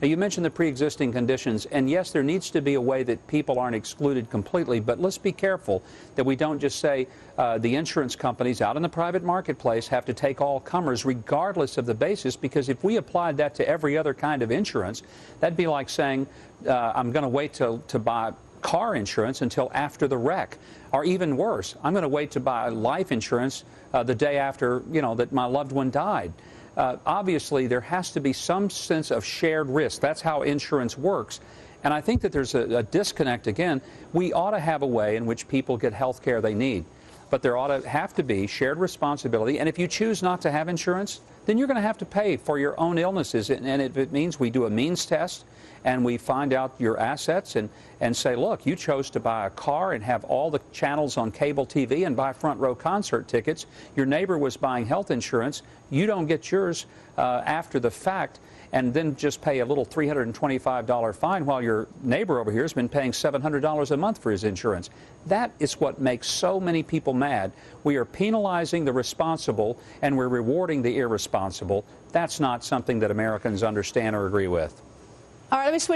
Now, you mentioned the pre-existing conditions, and yes, there needs to be a way that people aren't excluded completely, but let's be careful that we don't just say the insurance companies out in the private marketplace have to take all comers regardless of the basis, because if we applied that to every other kind of insurance, that'd be like saying I'm going to wait to buy car insurance until after the wreck, or even worse, I'm going to wait to buy life insurance the day after, that my loved one died. Obviously, there has to be some sense of shared risk. That's how insurance works. And I think that there's a disconnect again. We ought to have a way in which people get health care they need. But there ought to have to be shared responsibility. And if you choose not to have insurance, then you're going to have to pay for your own illnesses. And if it means we do a means test and we find out your assets and say, look, you chose to buy a car and have all the channels on cable TV and buy front row concert tickets. Your neighbor was buying health insurance. You don't get yours after the fact, and then just pay a little $325 fine while your neighbor over here has been paying $700 a month for his insurance. That is what makes so many people mad. We are penalizing the responsible and we're rewarding the irresponsible. That's not something that Americans understand or agree with. All right, let me switch.